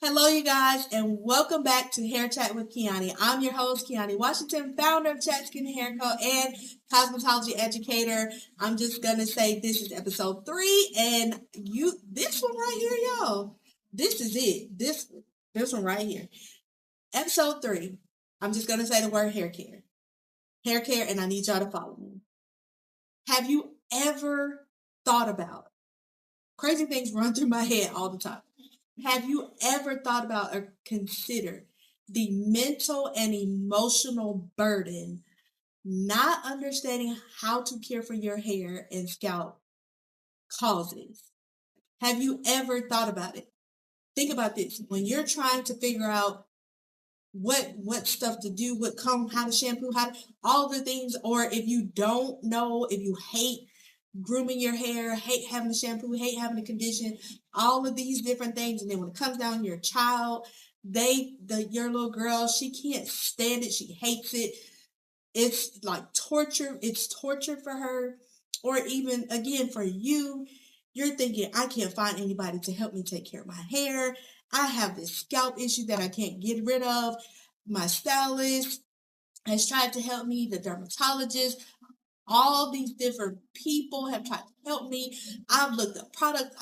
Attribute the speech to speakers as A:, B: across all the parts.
A: Hello, you guys, and welcome back to Hair Chat with Kiani. I'm your host, Kiani Washington, founder of Chat Skin Hair Co. and cosmetology educator. I'm just gonna say this is episode 3, and this one right here, y'all. This is it. This one right here, episode 3. I'm just gonna say the word hair care, and I need y'all to follow me. Have you ever thought about crazy things run through my head all the time? Have you ever thought about or considered the mental and emotional burden not understanding how to care for your hair and scalp causes? Have you ever thought about it? Think about this. When you're trying to figure out what stuff to do, how to shampoo, all the things, or if you don't know, if you hate grooming your hair, hate having the shampoo, hate having the condition, all of these different things. And then when it comes down to your child, your little girl, she can't stand it. She hates it. It's like torture. It's torture for her. Or even again for you, you're thinking, I can't find anybody to help me take care of my hair. I have this scalp issue that I can't get rid of. My stylist has tried to help me, the dermatologist, all these different people have tried to help me. I've looked up products.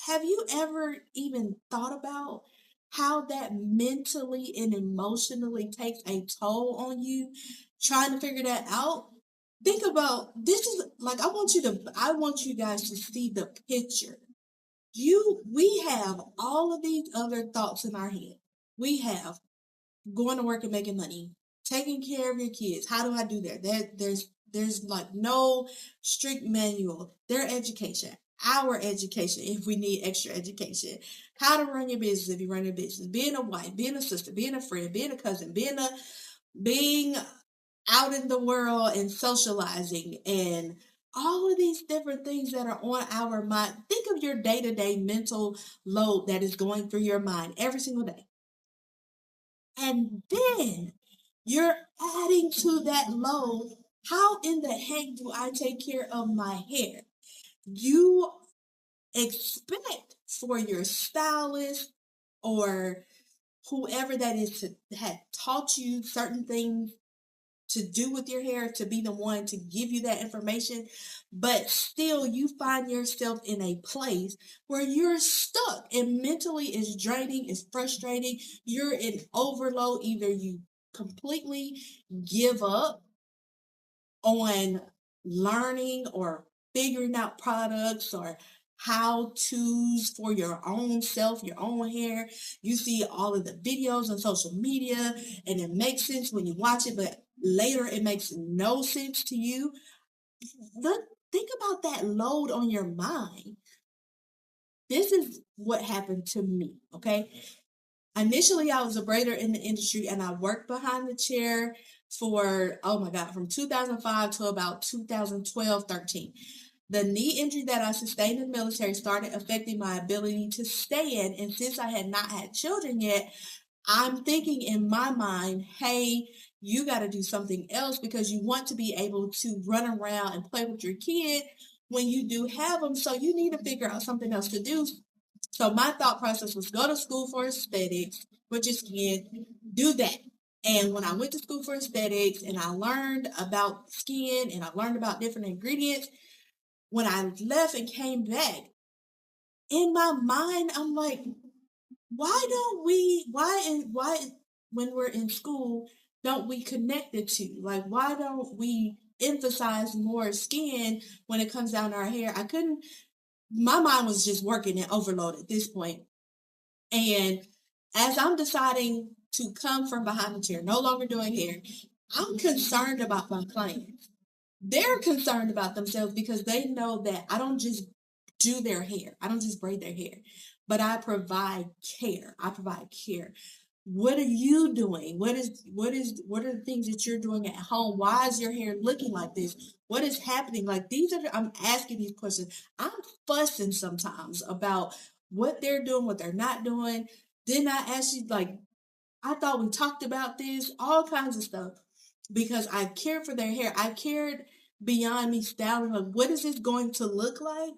A: Have you ever even thought about how that mentally and emotionally takes a toll on you trying to figure that out? Think about this is like I want you guys to see the picture. We have all of these other thoughts in our head. We have going to work and making money, taking care of your kids. How do I do that? There's like no strict manual. Their education, our education, if we need extra education, how to run your business if you run your business, being a wife, being a sister, being a friend, being a cousin, being out in the world and socializing and all of these different things that are on our mind. Think of your day-to-day mental load that is going through your mind every single day. And then you're adding to that load. How in the heck do I take care of my hair? You expect for your stylist or whoever that is to have taught you certain things to do with your hair to be the one to give you that information, but still you find yourself in a place where you're stuck and mentally it's draining, it's frustrating, you're in overload. Either you completely give up on learning or figuring out products or how to's for your own self, your own hair. You see all of the videos on social media and it makes sense when you watch it, but later it makes no sense to you. Think about that load on your mind. This is what happened to me, okay? Initially, I was a braider in the industry and I worked behind the chair for, oh my God, from 2005 to about 2012, 13. The knee injury that I sustained in the military started affecting my ability to stand. And since I had not had children yet, I'm thinking in my mind, hey, you got to do something else because you want to be able to run around and play with your kid when you do have them. So you need to figure out something else to do. So my thought process was go to school for aesthetics, which is skin, do that. And when I went to school for aesthetics and I learned about skin and I learned about different ingredients, when I left and came back, in my mind, I'm like, why when we're in school don't we connect the two? Like why don't we emphasize more skin when it comes down to our hair? I couldn't My mind was just working and overload at this point. And as I'm deciding to come from behind the chair, no longer doing hair, I'm concerned about my clients. They're concerned about themselves because they know that I don't just do their hair. I don't just braid their hair, but I provide care. I provide care. What are you doing? What are the things that you're doing at home? Why is your hair looking like this? What is happening? Like I'm asking these questions. I'm fussing sometimes about what they're doing, what they're not doing. Then I ask you like, I thought we talked about this, all kinds of stuff. Because I cared for their hair. I cared beyond me styling. Like, what is this going to look like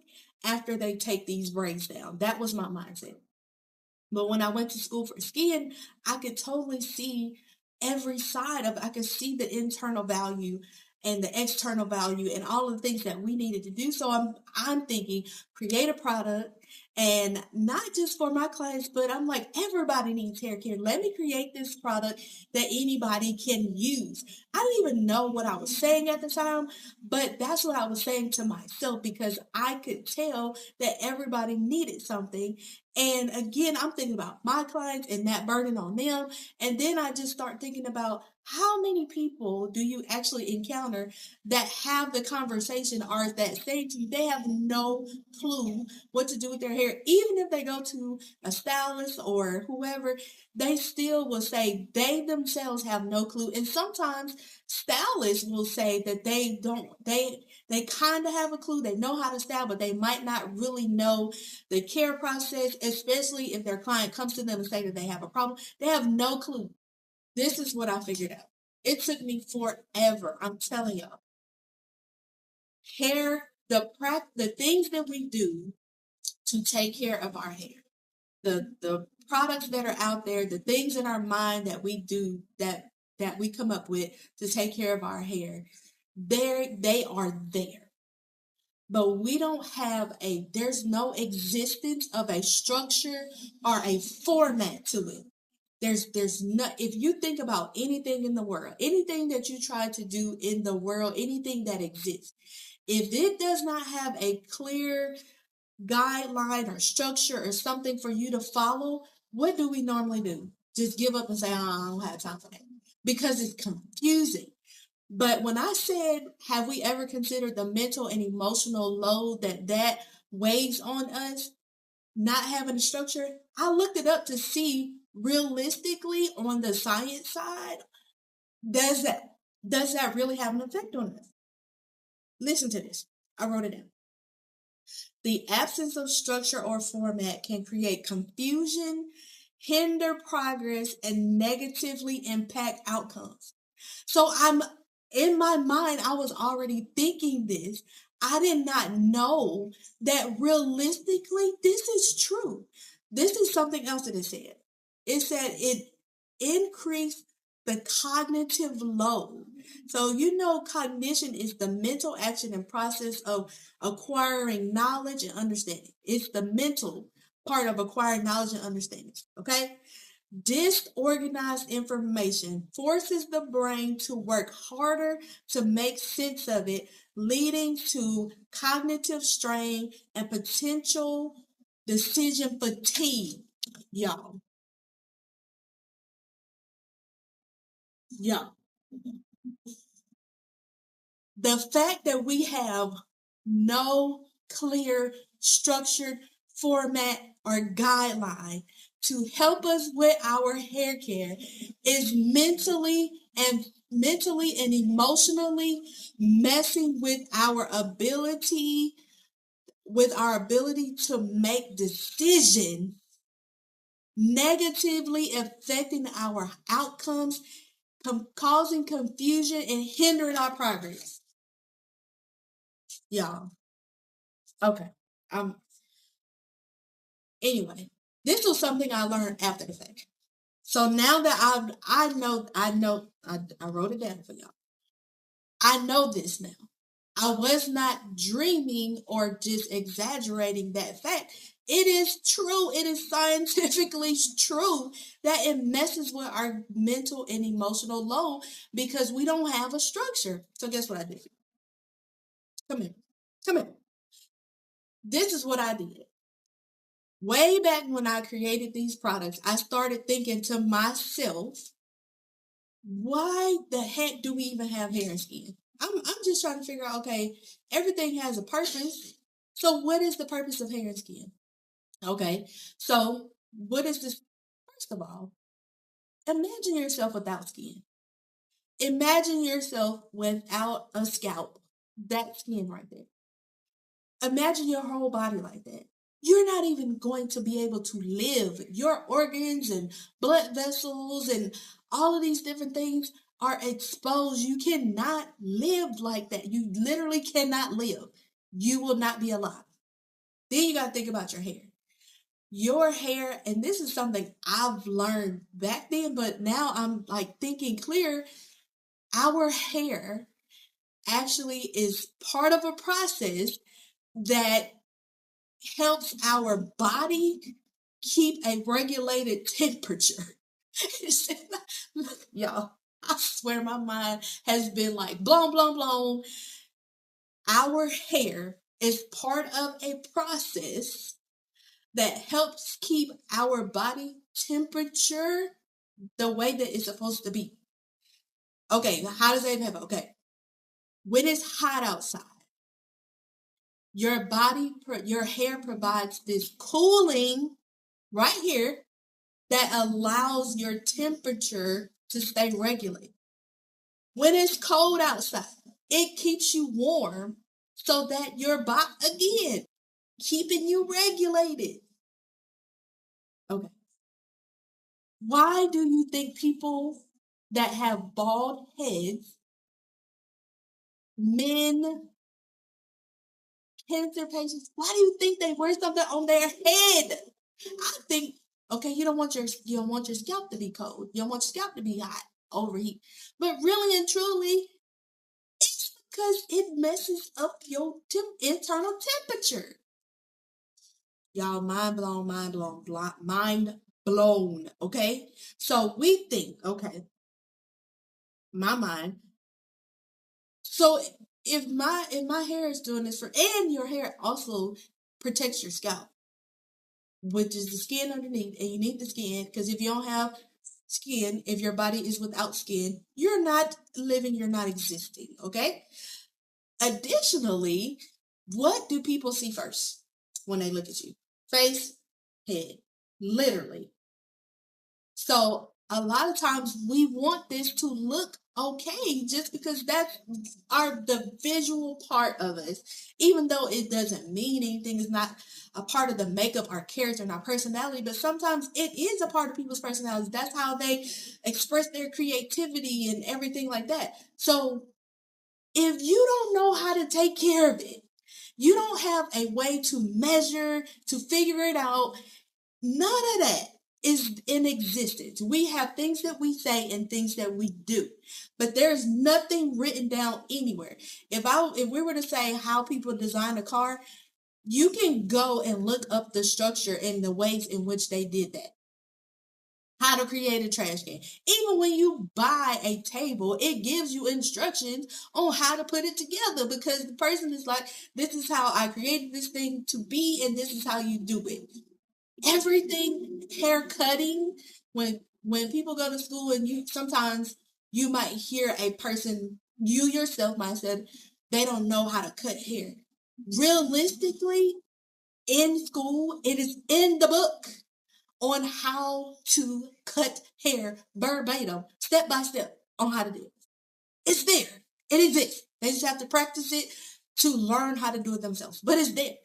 A: after they take these braids down? That was my mindset. But when I went to school for skin, I could totally see every side of it. I could see the internal value and the external value and all of the things that we needed to do. So I'm thinking create a product, and not just for my clients, but I'm like, everybody needs hair care. Let me create this product that anybody can use. I didn't even know what I was saying at the time, but that's what I was saying to myself because I could tell that everybody needed something. And again, I'm thinking about my clients and that burden on them. And then I just start thinking about how many people do you actually encounter that have the conversation or that say to you, they have no clue what to do with their hair. Even if they go to a stylist or whoever, they still will say they themselves have no clue. And sometimes stylists will say that they kind of have a clue, they know how to style, but they might not really know the care process, especially if their client comes to them and say that they have a problem. They have no clue. This is what I figured out. It took me forever. I'm telling y'all. Hair, the things that we do to take care of our hair, the products that are out there, the things in our mind that we do that we come up with to take care of our hair, they are there. But we don't have there's no existence of a structure or a format to it. There's not, if you think about anything in the world, anything that you try to do in the world, anything that exists, if it does not have a clear guideline or structure or something for you to follow, what do we normally do? Just give up and say, oh, I don't have time for that. Because it's confusing. But when I said, have we ever considered the mental and emotional load that weighs on us, not having a structure, I looked it up to see realistically on the science side, does that really have an effect on us? Listen to this. I wrote it down. The absence of structure or format can create confusion, hinder progress, and negatively impact outcomes. So in my mind, I was already thinking this. I did not know that realistically this is true. This is something else that it said. It said it increased the cognitive load. So, cognition is the mental action and process of acquiring knowledge and understanding. It's the mental part of acquiring knowledge and understanding. Okay? Disorganized information forces the brain to work harder to make sense of it, leading to cognitive strain and potential decision fatigue. Y'all. The fact that we have no clear, structured format or guideline to help us with our hair care is mentally and emotionally messing with our ability to make decisions, negatively affecting our outcomes, causing confusion and hindering our progress. Y'all. Okay. Anyway, this was something I learned after the fact. So now that I wrote it down for y'all. I know this now. I was not dreaming or just exaggerating that fact. It is true. It is scientifically true that it messes with our mental and emotional load because we don't have a structure. So guess what I did? Come here. Come here. This is what I did. Way back when I created these products, I started thinking to myself, why the heck do we even have hair and skin? I'm just trying to figure out, okay, everything has a purpose. So what is the purpose of hair and skin? Okay, so what is this? First of all, imagine yourself without skin. Imagine yourself without a scalp. That skin right there. Imagine your whole body like that. You're not even going to be able to live. Your organs and blood vessels and all of these different things are exposed. You cannot live like that. You literally cannot live. You will not be alive. Then you got to think about your hair. your hair, and this is something I've learned back then, but now I'm like thinking clear, our hair actually is part of a process that helps our body keep a regulated temperature. Y'all, I swear my mind has been like blown, blown, blown. Our hair is part of a process that helps keep our body temperature the way that it's supposed to be. Okay, how does that happen? Okay, when it's hot outside, your hair provides this cooling right here that allows your temperature to stay regulated. When it's cold outside, it keeps you warm so that your body, again, keeping you regulated. Okay. Why do you think people that have bald heads, men, cancer patients, why do you think they wear something on their head? I think, okay, you don't want your scalp to be cold. You don't want your scalp to be hot, overheat. But really and truly, it's because it messes up your internal temperature. Y'all, mind blown, mind blown, mind blown. Okay, so we think, okay, my mind. So if my hair is doing this and your hair also protects your scalp, which is the skin underneath, and you need the skin because if you don't have skin, if your body is without skin, you're not living, you're not existing. Okay. Additionally, what do people see first when they look at you? Face, head, literally. So a lot of times we want this to look okay just because that's the visual part of us, even though it doesn't mean anything. It's not a part of the makeup, our character, and our personality, but sometimes it is a part of people's personalities. That's how they express their creativity and everything like that. So if you don't know how to take care of it, you don't have a way to measure, to figure it out, none of that is in existence. We have things that we say and things that we do, but there's nothing written down anywhere. If we were to say how people design a car, you can go and look up the structure and the ways in which they did that. How to create a trash can. Even when you buy a table, it gives you instructions on how to put it together because the person is like, this is how I created this thing to be, and this is how you do it. Everything, hair cutting, when people go to school and sometimes you might hear a person, you yourself might say they don't know how to cut hair. Realistically, in school, it is in the book on how to cut hair verbatim, step by step on how to do it. It's there. It exists. They just have to practice it to learn how to do it themselves. But it's there.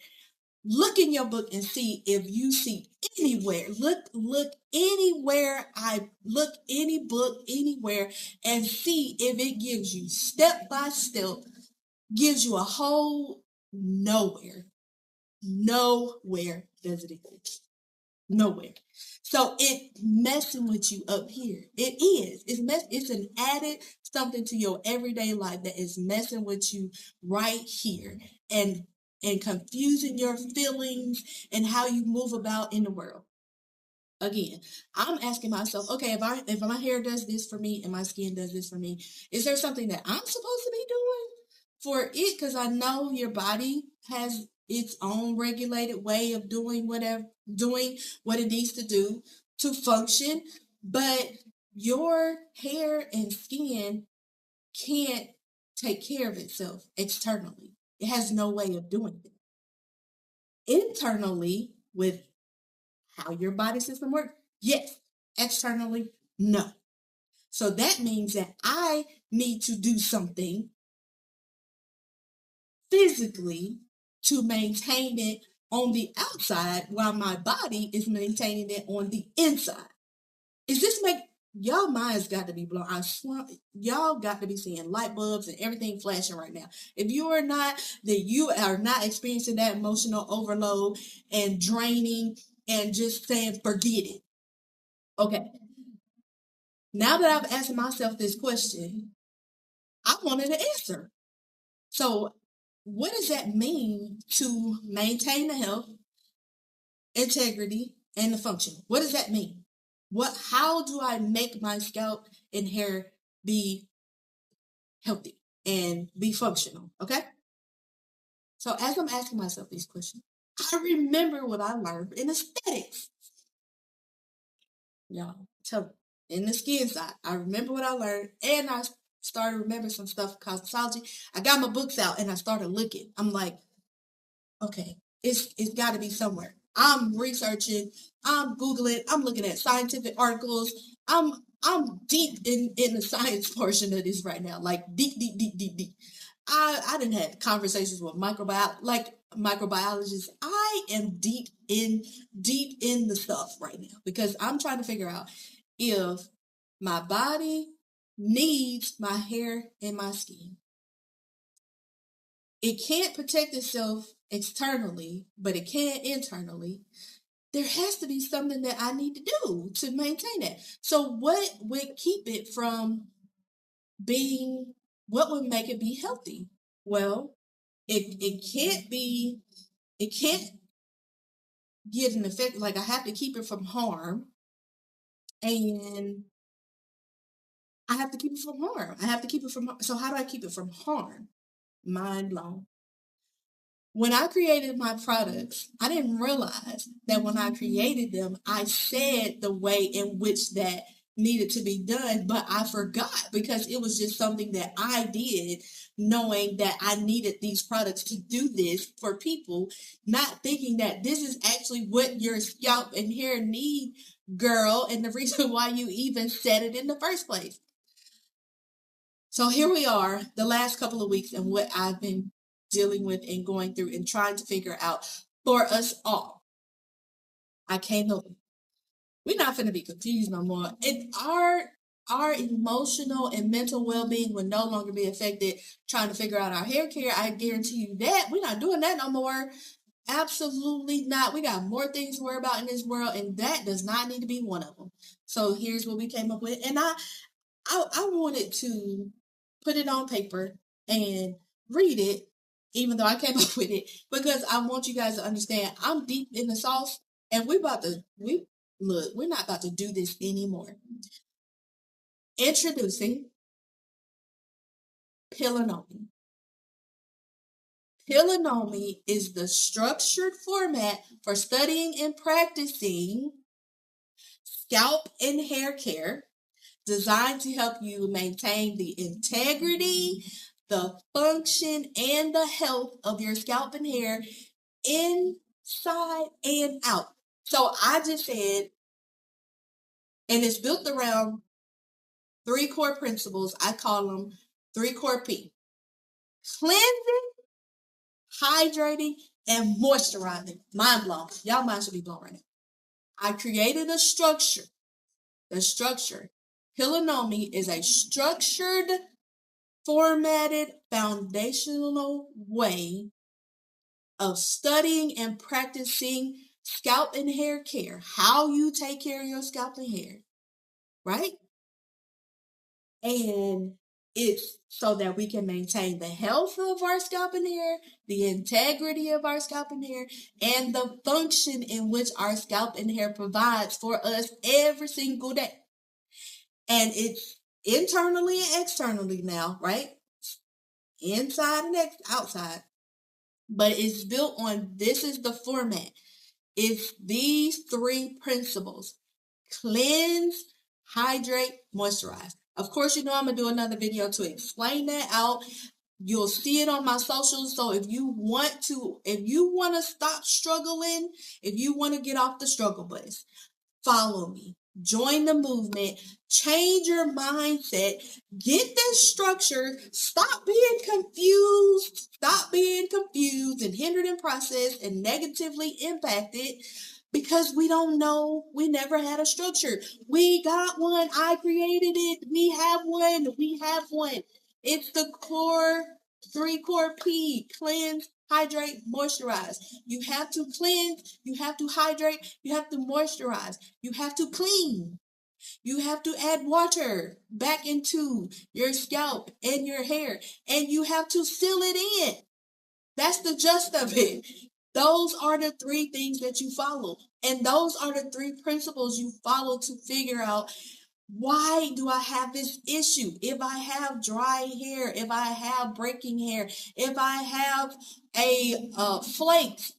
A: Look in your book and see if you see anywhere. Look anywhere. Look any book anywhere and see if it gives you step by step, gives you a whole nowhere. Nowhere does it exist. Nowhere. So it messing with you up here. It is. It's an added something to your everyday life that is messing with you right here and confusing your feelings and how you move about in the world. Again, I'm asking myself, okay, if my hair does this for me and my skin does this for me, is there something that I'm supposed to be doing for it? Because I know your body has its own regulated way of doing what it needs to do to function, but your hair and skin can't take care of itself externally. It has no way of doing it. Internally, with how your body system works, yes. Externally, no. So that means that I need to do something physically to maintain it on the outside while my body is maintaining it on the inside. Is this make y'all minds got to be blown? I swear, y'all got to be seeing light bulbs and everything flashing right now. If you are not, then you are not experiencing that emotional overload and draining and just saying, forget it. Okay. Now that I've asked myself this question, I wanted an answer. So, what does that mean to maintain the health, integrity, and the function? What does that mean? How do I make my scalp and hair be healthy and be functional? Okay. So as I'm asking myself these questions, I remember what I learned in aesthetics. Y'all, tell me, in the skin side, I remember what I learned, and I started remembering some stuff in cosmetology. I got my books out and I started looking. I'm like, okay, it's got to be somewhere. I'm researching, I'm googling, I'm looking at scientific articles. I'm deep in the science portion of this right now, like deep, deep, deep, deep, deep. I didn't have conversations with microbiologists. I am deep in the stuff right now because I'm trying to figure out if my body needs my hair and my skin. It can't protect itself externally, but it can internally. There has to be something that I need to do to maintain it. So what would keep it from being, what would make it be healthy? Well, it can't get an effect, like I have to keep it from harm, and I have to keep it from harm. I have to keep it from, so how do I keep it from harm? Mind blown. When I created my products, I didn't realize that when I created them, I said the way in which that needed to be done, but I forgot because it was just something that I did, knowing that I needed these products to do this for people, not thinking that this is actually what your scalp and hair need, girl, and the reason why you even said it in the first place. So here we are, the last couple of weeks, and what I've been dealing with and going through and trying to figure out for us all. I can't help it. We're not going to be confused no more. And our emotional and mental well-being will no longer be affected trying to figure out our hair care. I guarantee you that. We're not doing that no more. Absolutely not. We got more things to worry about in this world, and that does not need to be one of them. So here's what we came up with. And I wanted to put it on paper and read it, even though I came up with it, because I want you guys to understand I'm deep in the sauce, and we're not about to do this anymore. Introducing Pilanomi. Pilanomi is the structured format for studying and practicing scalp and hair care, designed to help you maintain the integrity, the function, and the health of your scalp and hair inside and out. So I just said, and it's built around 3 core principles. I call them 3 core P: cleansing, hydrating, and moisturizing. Mind blown. Y'all mind should be blown right now. I created a structure. The structure. Pilanomi is a structured, formatted, foundational way of studying and practicing scalp and hair care. How you take care of your scalp and hair, right? And it's so that we can maintain the health of our scalp and hair, the integrity of our scalp and hair, and the function in which our scalp and hair provides for us every single day. And it's internally and externally now, right? Inside and outside. But it's built on, this is the format. It's these 3 principles: cleanse, hydrate, moisturize. Of course, you know I'm going to do another video to explain that out. You'll see it on my socials. So if you want to stop struggling, if you want to get off the struggle bus, follow me. Join the movement. Change your mindset. Get this structure. Stop being confused. Stop being confused and hindered in process and negatively impacted because we don't know. We never had a structure. We got one. I created it. We have one. It's the 3 core P: cleanse, hydrate, moisturize. You have to cleanse, you have to hydrate, you have to moisturize, you have to clean. You have to add water back into your scalp and your hair, and you have to seal it in. That's the gist of it. Those are the three things that you follow. And those are the three principles you follow to figure out, why do I have this issue? If I have dry hair, if I have breaking hair, if I have a flakes,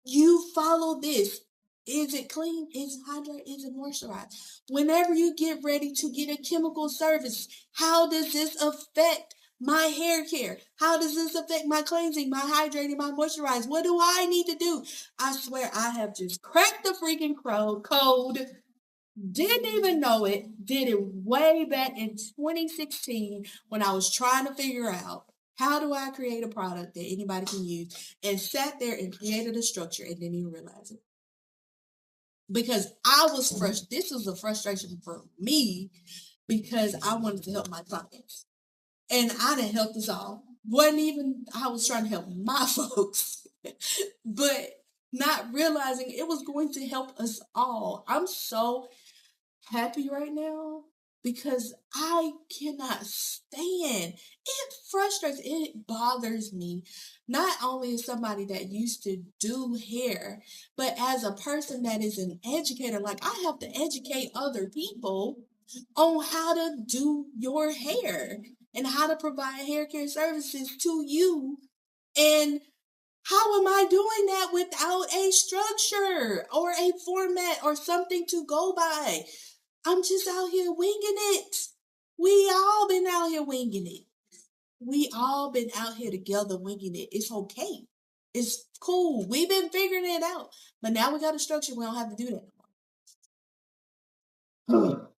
A: you follow this. Is it clean? Is it hydrated? Is it moisturized? Whenever you get ready to get a chemical service, how does this affect my hair care? How does this affect my cleansing, my hydrating, my moisturizing? What do I need to do? I swear I have just cracked the freaking code. Didn't even know it. Did it way back in 2016 when I was trying to figure out, how do I create a product that anybody can use, and sat there and created a structure and didn't even realize it. Because I was frustrated. This was a frustration for me because I wanted to help my clients. And I didn't help us all. Wasn't even, I was trying to help my folks. But not realizing it was going to help us all. I'm so happy right now because I cannot stand. It frustrates, it bothers me. Not only as somebody that used to do hair, but as a person that is an educator. Like, I have to educate other people on how to do your hair and how to provide hair care services to you. And how am I doing that without a structure or a format or something to go by? I'm just out here winging it. We all been out here winging it. We all been out here together winging it. It's okay. It's cool. We've been figuring it out. But now we got a structure. We don't have to do that anymore.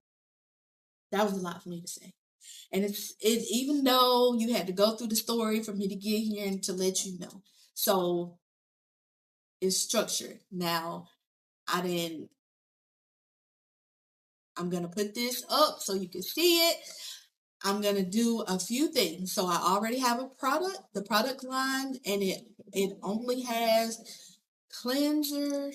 A: That was a lot for me to say. And it's even though you had to go through the story for me to get here and to let you know. So it's structured. Now I'm gonna put this up so you can see it. I'm going to do a few things. So I already have a product, the product line, and it only has cleanser,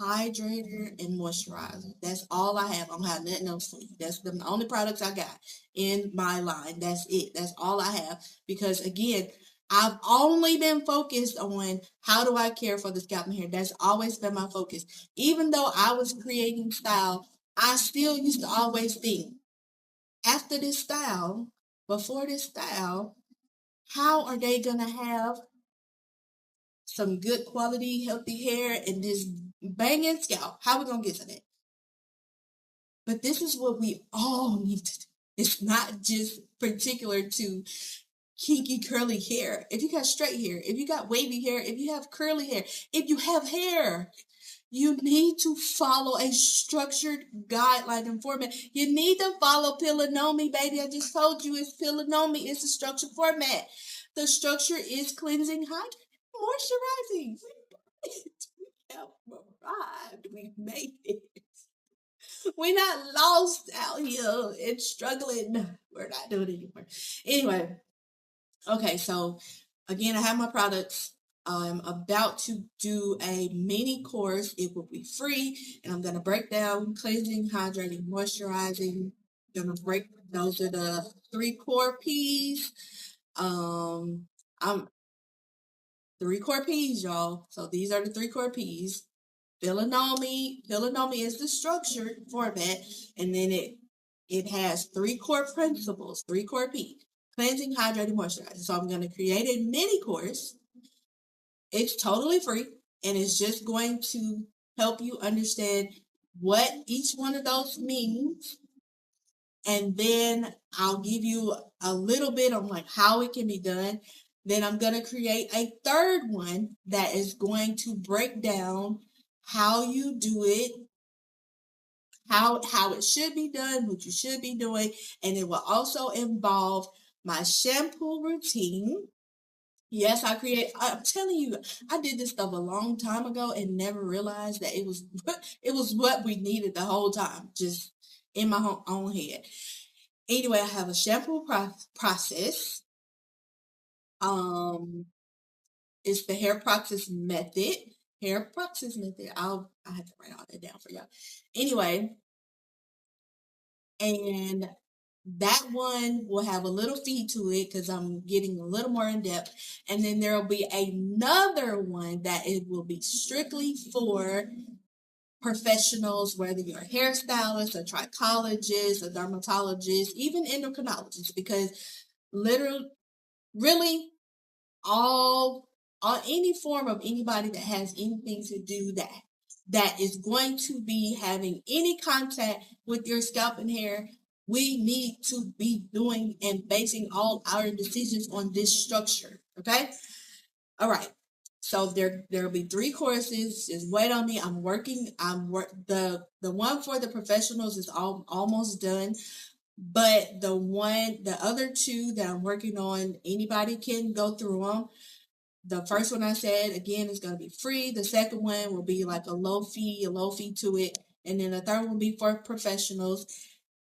A: hydrator, and moisturizer. That's all I have. I don't have nothing else for you. That's the only products I got in my line. That's it. That's all I have. Because again, I've only been focused on how do I care for the scalp and hair. That's always been my focus. Even though I was creating style, I still used to always think, after this style, before this style, how are they going to have some good quality, healthy hair and this banging scalp? How are we going to get to that? But this is what we all need to do. It's not just particular to kinky curly hair. If you got straight hair, if you got wavy hair, if you have curly hair, if you have hair, you need to follow a structured guideline and format. You need to follow Pilanomi, baby. I just told you it's Pilanomi. It's a structured format. The structure is cleansing, hydrating, moisturizing. We have arrived. We've made it. We're not lost out here and struggling. We're not doing it anymore. Anyway, okay, so again, I have my products. I'm about to do a mini course. It will be free, and I'm going to break down cleansing, hydrating, moisturizing. Those are the 3 core P's. I'm 3 core P's, y'all. So these are the 3 core P's. Pilanomi is the structured format, and then it has 3 core principles, 3 core P's. Cleansing, hydrating, moisturizing. So I'm going to create a mini course. It's totally free, and it's just going to help you understand what each one of those means. And then I'll give you a little bit on like how it can be done. Then I'm going to create a third one that is going to break down how you do it, how it should be done, what you should be doing, and it will also involve my shampoo routine. Yes, I'm telling you, I did this stuff a long time ago and never realized that it was what we needed the whole time, just in my own head. Anyway, I have a shampoo process. It's the hair process method. Hair process method. I have to write all that down for y'all. Anyway, and that one will have a little fee to it because I'm getting a little more in depth. And then there will be another one that it will be strictly for professionals, whether you're a hairstylist, a trichologist, a dermatologist, even endocrinologist, because literally, really, all on any form of anybody that has anything to do that is going to be having any contact with your scalp and hair, we need to be doing and basing all our decisions on this structure. Okay. All right. So there'll be 3 courses. Just wait on me. The one for the professionals is almost done. But the other 2 that I'm working on, anybody can go through them. The first one I said, again, is going to be free. The second one will be like a low fee to it. And then the third one will be for professionals.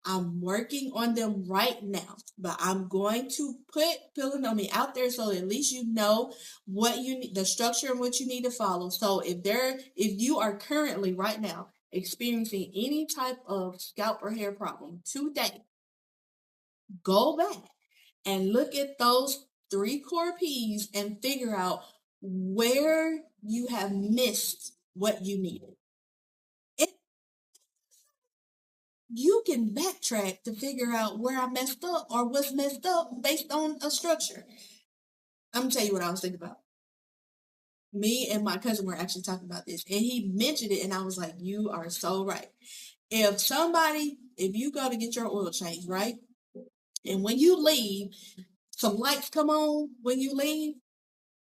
A: I'm working on them right now, but I'm going to put Pillow out there so at least you know what you need, the structure and what you need to follow. So if you are currently right now experiencing any type of scalp or hair problem today, go back and look at those 3 core P's and figure out where you have missed what you needed. You can backtrack to figure out where I messed up or what's messed up based on a structure. I'm gonna tell you what I was thinking about. Me and my cousin were actually talking about this, and he mentioned it, and I was like, you are so right. If you go to get your oil change, right? And when you leave, some lights come on when you leave,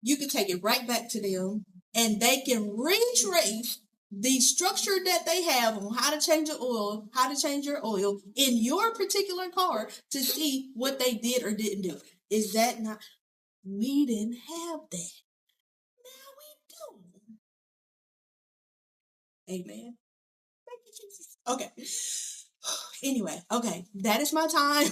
A: you can take it right back to them and they can retrace the structure that they have on how to change your oil in your particular car to see what they did or didn't do. Is that not? We didn't have that. Now we do. Amen. Thank you, Jesus. Okay. Anyway, okay, that is my time.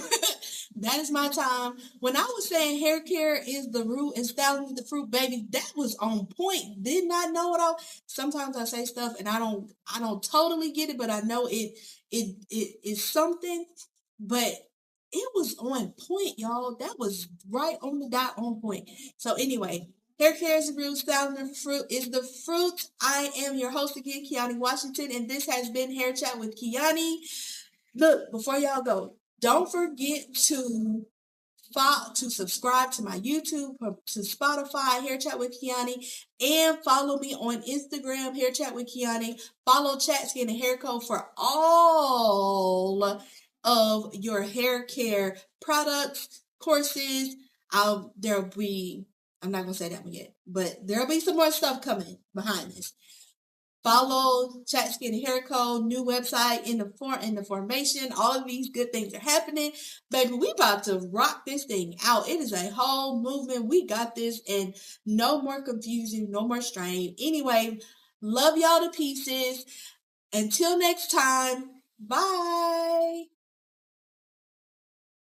A: That is my time. When I was saying hair care is the root and styling is the fruit, baby, that was on point. Did not know it all. Sometimes I say stuff and I don't totally get it, but I know it is something. But it was on point, y'all. That was right on the dot, on point. So anyway, hair care is the root, styling is the fruit. I am your host again, Kiani Washington, and this has been Hair Chat with Kiani. Look, before y'all go, don't forget to subscribe to my YouTube, to Spotify, Hair Chat with Kiani, and follow me on Instagram, Hair Chat with Kiani. Follow Chat Skin and Hair Co for all of your hair care products, courses. I'm not gonna say that one yet, but there'll be some more stuff coming behind this. Follow Chat Skin and Hair Co. New website in the formation. All of these good things are happening. Baby, we about to rock this thing out. It is a whole movement. We got this, and no more confusion, no more strain. Anyway, love y'all to pieces. Until next time, bye.